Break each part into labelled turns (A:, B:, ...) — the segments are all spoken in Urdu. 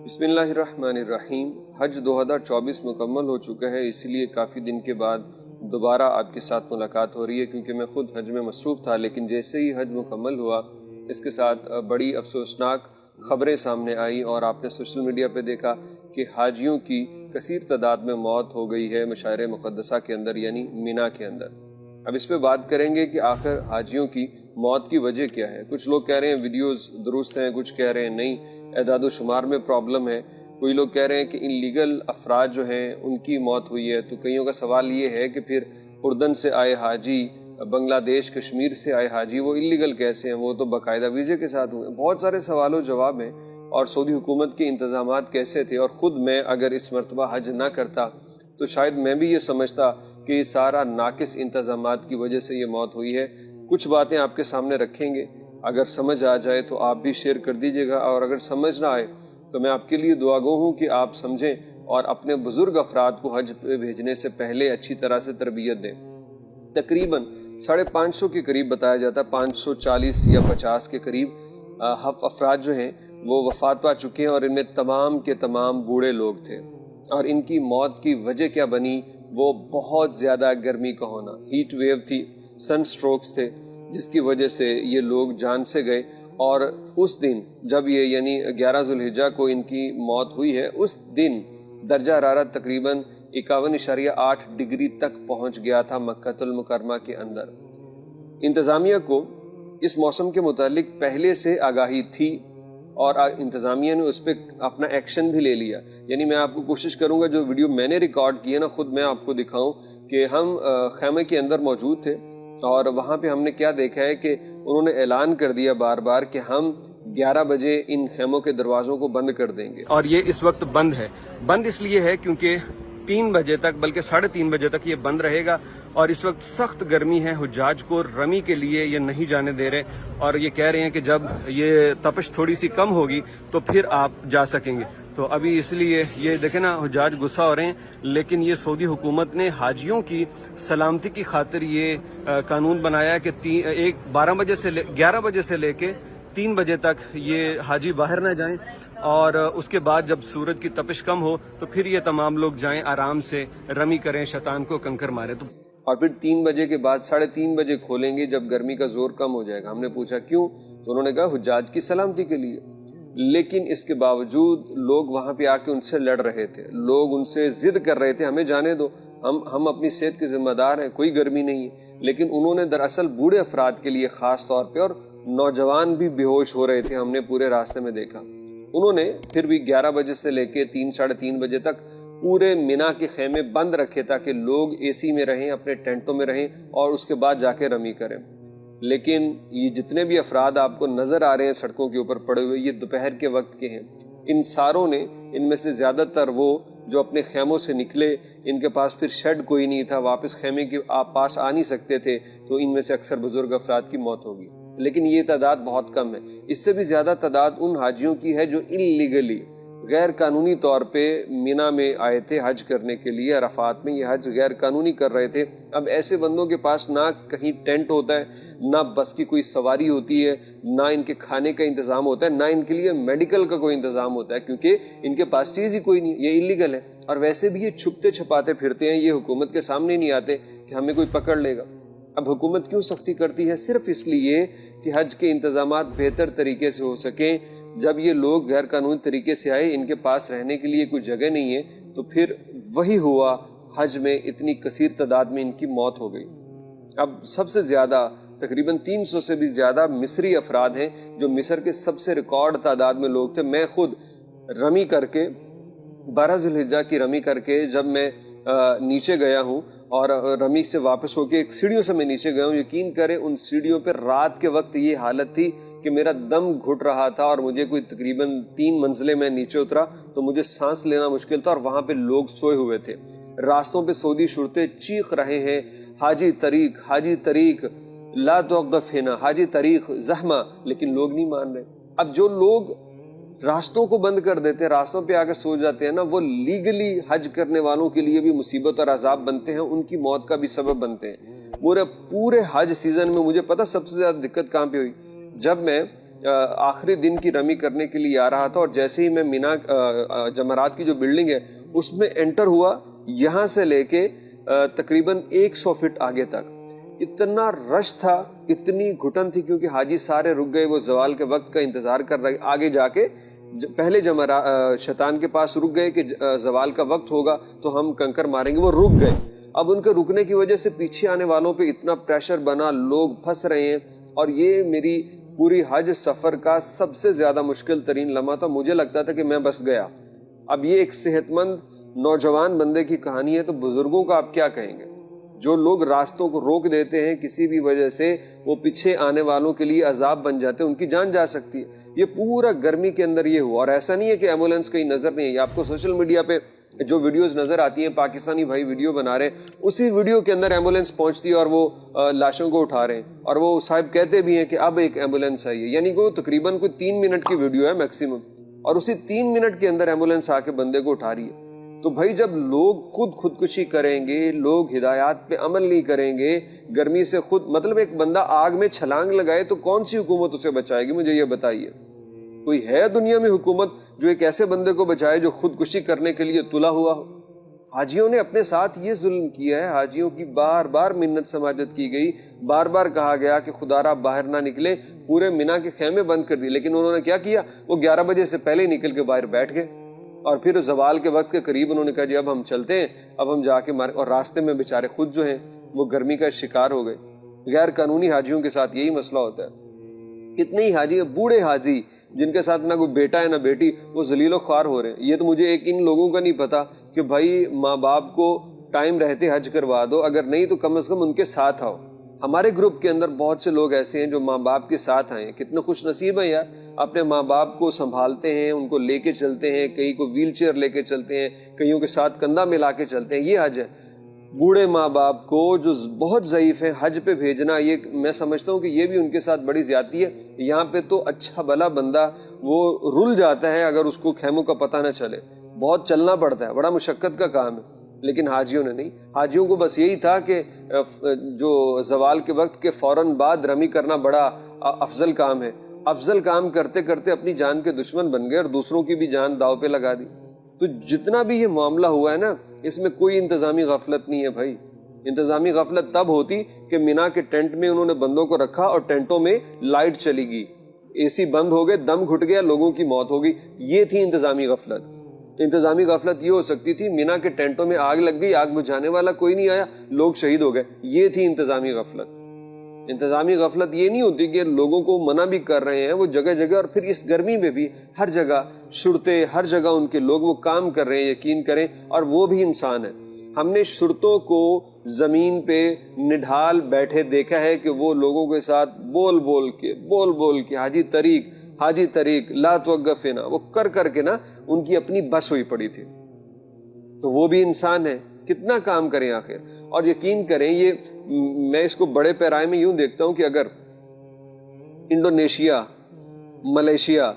A: بسم اللہ الرحمن الرحیم۔ حج 2024 مکمل ہو چکا ہے، اس لیے کافی دن کے بعد دوبارہ آپ کے ساتھ ملاقات ہو رہی ہے، کیونکہ میں خود حج میں مصروف تھا۔ لیکن جیسے ہی حج مکمل ہوا، اس کے ساتھ بڑی افسوسناک خبریں سامنے آئیں اور آپ نے سوشل میڈیا پہ دیکھا کہ حاجیوں کی کثیر تعداد میں موت ہو گئی ہے مشاعر مقدسہ کے اندر، یعنی مینا کے اندر۔ اب اس پہ بات کریں گے کہ آخر حاجیوں کی موت کی وجہ کیا ہے۔ کچھ لوگ کہہ رہے ہیں ویڈیوز درست ہیں، کچھ کہہ رہے ہیں نہیں، اعداد و شمار میں پرابلم ہے، کوئی لوگ کہہ رہے ہیں کہ انلیگل افراد جو ہیں ان کی موت ہوئی ہے۔ تو کئیوں کا سوال یہ ہے کہ پھر اردن سے آئے حاجی، بنگلہ دیش کشمیر سے آئے حاجی، وہ انلیگل کیسے ہیں؟ وہ تو باقاعدہ ویزے کے ساتھ ہوئے۔ بہت سارے سوال و جواب ہیں، اور سعودی حکومت کے انتظامات کیسے تھے، اور خود میں اگر اس مرتبہ حج نہ کرتا تو شاید میں بھی یہ سمجھتا کہ یہ سارا ناقص انتظامات کی وجہ سے یہ موت ہوئی ہے۔ کچھ باتیں آپ کے سامنے رکھیں گے، اگر سمجھ آ جائے تو آپ بھی شیئر کر دیجیے گا، اور اگر سمجھ نہ آئے تو میں آپ کے لیے دعا گو ہوں کہ آپ سمجھیں اور اپنے بزرگ افراد کو حج پہ بھیجنے سے پہلے اچھی طرح سے تربیت دیں۔ تقریباً 550 کے قریب بتایا جاتا ہے، 540 یا 50 کے قریب افراد جو ہیں وہ وفات پا چکے ہیں، اور ان میں تمام کے تمام بوڑھے لوگ تھے۔ اور ان کی موت کی وجہ کیا بنی؟ وہ بہت زیادہ گرمی کا ہونا، ہیٹ ویو تھی، سن سٹروکس تھے، جس کی وجہ سے یہ لوگ جان سے گئے۔ اور اس دن جب یہ یعنی 11 ذوالحجہ کو ان کی موت ہوئی ہے، اس دن درجہ حرارت تقریباً 51.8 ڈگری تک پہنچ گیا تھا مکہ المکرمہ کے اندر۔ انتظامیہ کو اس موسم کے متعلق پہلے سے آگاہی تھی، اور انتظامیہ نے اس پہ اپنا ایکشن بھی لے لیا۔ یعنی میں آپ کو کوشش کروں گا جو ویڈیو میں نے ریکارڈ کی ہے نا، خود میں آپ کو دکھاؤں کہ ہم خیمے کے اندر موجود تھے، اور وہاں پہ ہم نے کیا دیکھا ہے کہ انہوں نے اعلان کر دیا بار بار کہ ہم 11 بجے ان خیموں کے دروازوں کو بند کر دیں گے، اور یہ اس وقت بند ہے۔ بند اس لیے ہے کیونکہ 3 بجے تک، بلکہ 3:30 بجے تک یہ بند رہے گا، اور اس وقت سخت گرمی ہے، حجاج کو رمی کے لیے یہ نہیں جانے دے رہے، اور یہ کہہ رہے ہیں کہ جب یہ تپش تھوڑی سی کم ہوگی تو پھر آپ جا سکیں گے۔ تو ابھی اس لیے یہ دیکھیں نا، حجاج غصہ ہو رہے ہیں، لیکن یہ سعودی حکومت نے حاجیوں کی سلامتی کی خاطر یہ قانون بنایا کہ 11 بجے سے لے کے 3 بجے تک یہ حاجی باہر نہ جائیں، اور اس کے بعد جب سورج کی تپش کم ہو تو پھر یہ تمام لوگ جائیں، آرام سے رمی کریں، شیطان کو کنکر مارے۔ تو اور پھر 3 بجے کے بعد 3:30 بجے کھولیں گے جب گرمی کا زور کم ہو جائے گا۔ ہم نے پوچھا کیوں؟ تو انہوں نے کہا حجاج کی سلامتی کے لیے۔ لیکن اس کے باوجود لوگ وہاں پہ آ کے ان سے لڑ رہے تھے، لوگ ان سے ضد کر رہے تھے ہمیں جانے دو، ہم اپنی صحت کے ذمہ دار ہیں، کوئی گرمی نہیں ہے۔ لیکن انہوں نے دراصل بوڑھے افراد کے لیے خاص طور پہ، اور نوجوان بھی بے ہوش ہو رہے تھے، ہم نے پورے راستے میں دیکھا، انہوں نے پھر بھی 11 بجے سے لے کے 3-3:30 بجے تک پورے مینا کے خیمے بند رکھے تاکہ لوگ اے سی میں رہیں، اپنے ٹینٹوں میں رہیں، اور اس کے بعد جا کے رمی کریں۔ لیکن یہ جتنے بھی افراد آپ کو نظر آ رہے ہیں سڑکوں کے اوپر پڑے ہوئے، یہ دوپہر کے وقت کے ہیں۔ ان ساروں نے، ان میں سے زیادہ تر وہ جو اپنے خیموں سے نکلے، ان کے پاس پھر شیڈ کوئی نہیں تھا، واپس خیمے کے آپ پاس آ نہیں سکتے تھے، تو ان میں سے اکثر بزرگ افراد کی موت ہوگی۔ لیکن یہ تعداد بہت کم ہے، اس سے بھی زیادہ تعداد ان حاجیوں کی ہے جو انلیگلی، غیر قانونی طور پہ مینا میں آئے تھے حج کرنے کے لیے، عرفات میں یہ حج غیر قانونی کر رہے تھے۔ اب ایسے بندوں کے پاس نہ کہیں ٹینٹ ہوتا ہے، نہ بس کی کوئی سواری ہوتی ہے، نہ ان کے کھانے کا انتظام ہوتا ہے، نہ ان کے لیے میڈیکل کا کوئی انتظام ہوتا ہے، کیونکہ ان کے پاس چیز ہی کوئی نہیں، یہ انلیگل ہے۔ اور ویسے بھی یہ چھپتے چھپاتے پھرتے ہیں، یہ حکومت کے سامنے نہیں آتے کہ ہمیں کوئی پکڑ لے گا۔ اب حکومت کیوں سختی کرتی ہے؟ صرف اس لیے کہ حج کے انتظامات بہتر طریقے سے ہو سکیں۔ جب یہ لوگ غیر قانونی طریقے سے آئے، ان کے پاس رہنے کے لیے کوئی جگہ نہیں ہے، تو پھر وہی ہوا، حج میں اتنی کثیر تعداد میں ان کی موت ہو گئی۔ اب سب سے زیادہ تقریباً 300 سے بھی زیادہ مصری افراد ہیں، جو مصر کے سب سے ریکارڈ تعداد میں لوگ تھے۔ میں خود رمی کر کے 12 ذوالحجہ کی رمی کر کے جب میں نیچے گیا ہوں، اور رمی سے واپس ہو کے ایک سیڑھیوں سے میں نیچے گیا ہوں، یقین کریں ان سیڑھیوں پہ رات کے وقت یہ حالت تھی کہ میرا دم گھٹ رہا تھا، اور مجھے کوئی تقریباً 3 منزلیں میں نیچے اترا تو مجھے سانس لینا مشکل تھا، اور وہاں پہ لوگ سوئے ہوئے تھے۔ راستوں پہ سعودی شرطے چیخ رہے ہیں، حاجی طریق، حاجی طریق، لا توقف ہنا، حاجی طریق زحمہ، لیکن لوگ نہیں مان رہے۔ اب جو لوگ راستوں کو بند کر دیتے ہیں، راستوں پہ آ کے سو جاتے ہیں نا، وہ لیگلی حج کرنے والوں کے لیے بھی مصیبت اور عذاب بنتے ہیں، ان کی موت کا بھی سبب بنتے ہیں۔ پورے حج سیزن میں مجھے پتا سب سے زیادہ دقت کہاں پہ ہوئی، جب میں آخری دن کی رمی کرنے کے لیے آ رہا تھا، اور جیسے ہی میں مینا جمرات کی جو بلڈنگ ہے اس میں انٹر ہوا، یہاں سے لے کے تقریباً 100 فٹ آگے تک اتنا رش تھا، اتنی گھٹن تھی، کیونکہ حاجی سارے رک گئے، وہ زوال کے وقت کا انتظار کر رہے، آگے جا کے پہلے شیطان کے پاس رک گئے کہ زوال کا وقت ہوگا تو ہم کنکر ماریں گے، وہ رک گئے۔ اب ان کے رکنے کی وجہ سے پیچھے آنے والوں پہ اتنا پریشر بنا، لوگ پھنس رہے ہیں، اور یہ میری پوری حج سفر کا سب سے زیادہ مشکل ترین لمحہ تھا۔ مجھے لگتا تھا کہ میں بس گیا۔ اب یہ ایک صحت مند نوجوان بندے کی کہانی ہے، تو بزرگوں کا آپ کیا کہیں گے؟ جو لوگ راستوں کو روک دیتے ہیں کسی بھی وجہ سے، وہ پیچھے آنے والوں کے لیے عذاب بن جاتے ہیں، ان کی جان جا سکتی ہے۔ یہ پورا گرمی کے اندر یہ ہوا، اور ایسا نہیں ہے کہ ایمبولینس کہیں نظر نہیں ہے، یہ آپ کو سوشل میڈیا پہ جو ویڈیوز نظر آتی ہیں، پاکستانی بھائی ویڈیو بنا رہے ہیں، اسی ویڈیو کے اندر ایمبولینس پہنچتی ہے اور وہ لاشوں کو اٹھا رہے ہیں، اور وہ صاحب کہتے بھی ہیں کہ اب ایک ایمبولینس آئی ہے، یعنی کہ وہ تقریباً کوئی 3 منٹ کی ویڈیو ہے میکسیمم، اور اسی 3 منٹ کے اندر ایمبولینس آ کے بندے کو اٹھا رہی ہے۔ تو بھائی جب لوگ خودکشی کریں گے، لوگ ہدایات پہ عمل نہیں کریں گے، گرمی سے مطلب ایک بندہ آگ میں چھلانگ لگائے تو کون سی حکومت اسے بچائے گی؟ مجھے یہ بتائیے، کوئی ہے دنیا میں حکومت جو ایک ایسے بندے کو بچائے جو خودکشی کرنے کے لیے تلا ہوا ہو؟ حاجیوں نے اپنے ساتھ یہ ظلم کیا ہے، حاجیوں کی بار بار منت سماجت کی گئی، بار بار کہا گیا کہ خدا را باہر نہ نکلے، پورے مینا کے خیمے بند کر دیے، لیکن انہوں نے کیا کیا؟ وہ 11 بجے سے پہلے ہی نکل کے باہر بیٹھ گئے، اور پھر زوال کے وقت کے قریب انہوں نے کہا جی اب ہم چلتے ہیں، اب ہم جا کے مارے، اور راستے میں بیچارے خود جو ہیں وہ گرمی کا شکار ہو گئے۔ غیر قانونی حاجیوں کے ساتھ یہی مسئلہ ہوتا ہے۔ کتنے ہی حاجی، بوڑھے حاجی جن کے ساتھ نہ کوئی بیٹا ہے نہ بیٹی، وہ ذلیل و خوار ہو رہے ہیں۔ یہ تو مجھے ایک ان لوگوں کا نہیں پتا کہ بھائی ماں باپ کو ٹائم رہتے حج کروا دو، اگر نہیں تو کم از کم ان کے ساتھ آؤ۔ ہمارے گروپ کے اندر بہت سے لوگ ایسے ہیں جو ماں باپ کے ساتھ آئے ہیں، کتنے خوش نصیب ہیں یار، اپنے ماں باپ کو سنبھالتے ہیں، ان کو لے کے چلتے ہیں، کئی کو ویل چیئر لے کے چلتے ہیں، کئیوں کے ساتھ کندھا ملا کے چلتے ہیں، یہ حج ہے۔ بوڑھے ماں باپ کو جو بہت ضعیف ہیں حج پہ بھیجنا، یہ میں سمجھتا ہوں کہ یہ بھی ان کے ساتھ بڑی زیادتی ہے۔ یہاں پہ تو اچھا بھلا بندہ وہ رل جاتا ہے اگر اس کو خیموں کا پتہ نہ چلے، بہت چلنا پڑتا ہے، بڑا مشقت کا کام ہے، لیکن حاجیوں نے نہیں۔ حاجیوں کو بس یہی تھا کہ جو زوال کے وقت کے فوراً بعد رمی کرنا بڑا افضل کام ہے، افضل کام کرتے کرتے اپنی جان کے دشمن بن گئے اور دوسروں کی بھی جان داؤ پہ لگا دی۔ تو جتنا بھی یہ معاملہ ہوا ہے نا، اس میں کوئی انتظامی غفلت نہیں ہے بھائی۔ انتظامی غفلت تب ہوتی کہ مینا کے ٹینٹ میں انہوں نے بندوں کو رکھا اور ٹینٹوں میں لائٹ چلی گئی، اے سی بند ہو گئے، دم گھٹ گیا، لوگوں کی موت ہو گئی، یہ تھی انتظامی غفلت۔ انتظامی غفلت یہ ہو سکتی تھی مینا کے ٹینٹوں میں آگ لگ گئی، آگ بجھانے والا کوئی نہیں آیا، لوگ شہید ہو گئے، یہ تھی انتظامی غفلت۔ انتظامی غفلت یہ نہیں ہوتی کہ لوگوں کو منع بھی کر رہے ہیں وہ جگہ جگہ، اور پھر اس گرمی میں بھی ہر جگہ شرطے، ہر جگہ ان کے لوگ وہ کام کر رہے ہیں، یقین کریں، اور وہ بھی انسان ہے۔ ہم نے شرطوں کو زمین پہ نڈھال بیٹھے دیکھا ہے کہ وہ لوگوں کے ساتھ بول بول کے حاجی طریق لا توقفنا، وہ کر کے نا ان کی اپنی بس ہوئی پڑی تھی۔ تو وہ بھی انسان ہے، کتنا کام کریں آخر۔ اور یقین کریں، یہ میں اس کو بڑے پیمانے میں یوں دیکھتا ہوں کہ اگر انڈونیشیا، ملیشیا،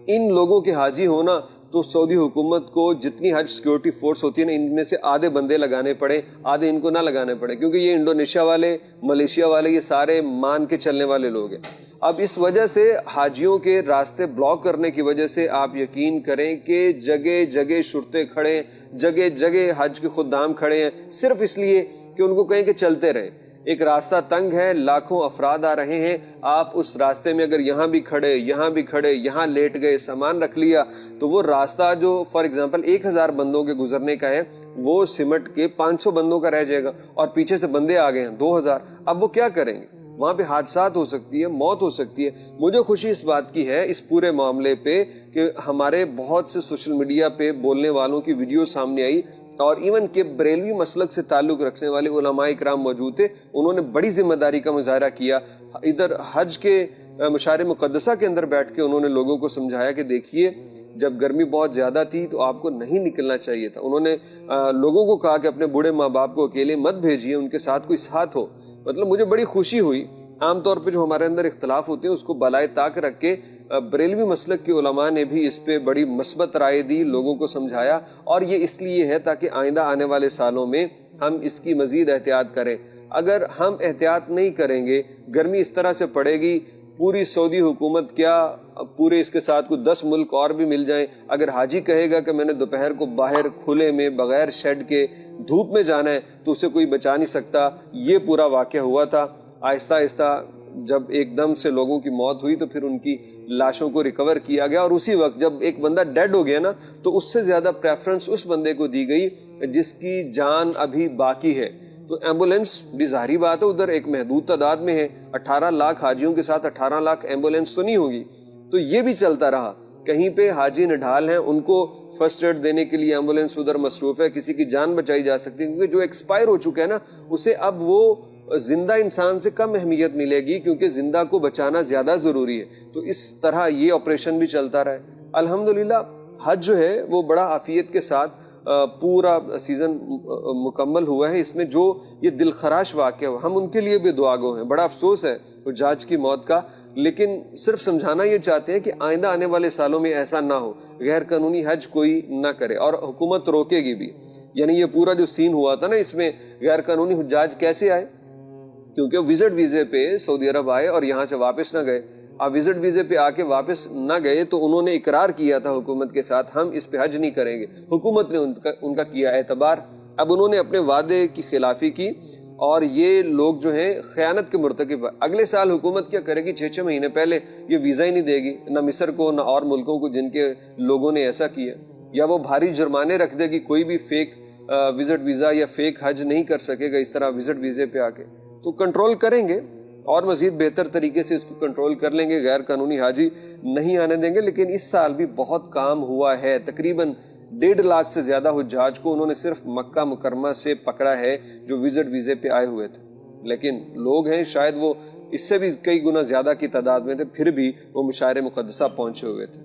A: ان لوگوں کے حاجی ہونا تو سعودی حکومت کو جتنی حج سیکیورٹی فورس ہوتی ہے نا، ان میں سے آدھے بندے لگانے پڑے، آدھے ان کو نہ لگانے پڑے، کیونکہ یہ انڈونیشیا والے، ملیشیا والے، یہ سارے مان کے چلنے والے لوگ ہیں۔ اب اس وجہ سے حاجیوں کے راستے بلاک کرنے کی وجہ سے آپ یقین کریں کہ جگہ جگہ شرطے کھڑے ہیں، جگہ جگہ حج کے خدام کھڑے ہیں، صرف اس لیے کہ ان کو کہیں کہ چلتے رہیں۔ ایک راستہ تنگ ہے، لاکھوں افراد آ رہے ہیں، آپ اس راستے میں اگر یہاں بھی کھڑے، یہاں لیٹ گئے، سامان رکھ لیا، تو وہ راستہ جو فار ایگزامپل 1000 بندوں کے گزرنے کا ہے، وہ سمٹ کے 500 بندوں کا رہ جائے گا، اور پیچھے سے بندے آ گئے ہیں 2000۔ اب وہ کیا کریں گے؟ وہاں پہ حادثات ہو سکتی ہے، موت ہو سکتی ہے۔ مجھے خوشی اس بات کی ہے اس پورے معاملے پہ کہ ہمارے بہت سے سوشل میڈیا پہ بولنے والوں کی ویڈیو سامنے آئی، اور ایون کہ بریلوی مسلک سے تعلق رکھنے والے علماء اکرام موجود تھے، انہوں نے بڑی ذمہ داری کا مظاہرہ کیا۔ ادھر حج کے مشعر مقدسہ کے اندر بیٹھ کے انہوں نے لوگوں کو سمجھایا کہ دیکھیے جب گرمی بہت زیادہ تھی تو آپ کو نہیں نکلنا چاہیے تھا۔ انہوں نے لوگوں کو کہا کہ اپنے بوڑھے ماں باپ کو اکیلے مت بھیجیے، ان کے ساتھ کوئی ساتھ ہو۔ مطلب مجھے بڑی خوشی ہوئی۔ عام طور پہ جو ہمارے اندر اختلاف ہوتے ہیں اس کو بالائے طاق رکھ کے بریلوی مسلک کے علماء نے بھی اس پہ بڑی مثبت رائے دی، لوگوں کو سمجھایا، اور یہ اس لیے ہے تاکہ آئندہ آنے والے سالوں میں ہم اس کی مزید احتیاط کریں۔ اگر ہم احتیاط نہیں کریں گے، گرمی اس طرح سے پڑے گی پوری سعودی حکومت کیا پورے اس کے ساتھ کوئی 10 ملک اور بھی مل جائیں، اگر حاجی کہے گا کہ میں نے دوپہر کو باہر کھلے میں بغیر شیڈ کے دھوپ میں جانا ہے تو اسے کوئی بچا نہیں سکتا۔ یہ پورا واقعہ ہوا تھا۔ آہستہ آہستہ جب ایک دم سے لوگوں کی موت ہوئی تو پھر ان کی لاشوں کو ریکور کیا گیا، اور اسی وقت جب ایک بندہ ڈیڈ ہو گیا نا تو اس سے زیادہ پریفرنس اس بندے کو دی گئی جس کی جان ابھی باقی ہے۔ تو ایمبولینس بھی ظاہری بات ہے ادھر ایک محدود تعداد میں ہے، 18 لاکھ حاجیوں کے ساتھ 18 لاکھ ایمبولینس تو نہیں ہوگی، تو یہ بھی چلتا رہا۔ کہیں پہ حاجی نڈھال ہیں ان کو فرسٹ ایڈ دینے کے لیے ایمبولینس ادھر مصروف ہے، کسی کی جان بچائی جا سکتی ہے، کیونکہ جو ایکسپائر ہو چکا ہے نا اسے اب وہ زندہ انسان سے کم اہمیت ملے گی، کیونکہ زندہ کو بچانا زیادہ ضروری ہے۔ تو اس طرح یہ آپریشن بھی چلتا رہا ہے۔ الحمدللہ حج جو ہے وہ بڑا عافیت کے ساتھ پورا سیزن مکمل ہوا ہے۔ اس میں جو یہ دلخراش واقعہ ہوا ہم ان کے لیے بھی دعا گو ہیں، بڑا افسوس ہے حجاج کی موت کا، لیکن صرف سمجھانا یہ چاہتے ہیں کہ آئندہ آنے والے سالوں میں ایسا نہ ہو، غیر قانونی حج کوئی نہ کرے، اور حکومت روکے گی بھی۔ یعنی یہ پورا جو سین ہوا تھا نا اس میں غیر قانونی حجاج کیسے آئے؟ کیونکہ وزٹ ویزے پہ سعودی عرب آئے اور یہاں سے واپس نہ گئے۔ اب وزٹ ویزے پہ آ کے واپس نہ گئے تو انہوں نے اقرار کیا تھا حکومت کے ساتھ ہم اس پہ حج نہیں کریں گے، حکومت نے ان کا کیا اعتبار۔ اب انہوں نے اپنے وعدے کی خلافی کی اور یہ لوگ جو ہیں خیانت کے مرتکب۔ اگلے سال حکومت کیا کرے گی؟ 6 مہینے پہلے یہ ویزا ہی نہیں دے گی، نہ مصر کو نہ اور ملکوں کو جن کے لوگوں نے ایسا کیا، یا وہ بھاری جرمانے رکھ دے گی، کوئی بھی فیک وزٹ ویزا یا فیک حج نہیں کر سکے گا اس طرح وزٹ ویزے پہ آ کے۔ تو کنٹرول کریں گے اور مزید بہتر طریقے سے اس کو کنٹرول کر لیں گے، غیر قانونی حاجی نہیں آنے دیں گے۔ لیکن اس سال بھی بہت کام ہوا ہے، تقریباً 1.5 لاکھ سے زیادہ حجاج کو انہوں نے صرف مکہ مکرمہ سے پکڑا ہے جو وزٹ ویزے پہ آئے ہوئے تھے۔ لیکن لوگ ہیں شاید وہ اس سے بھی کئی گنا زیادہ کی تعداد میں تھے، پھر بھی وہ مشاعر مقدسہ پہنچے ہوئے تھے۔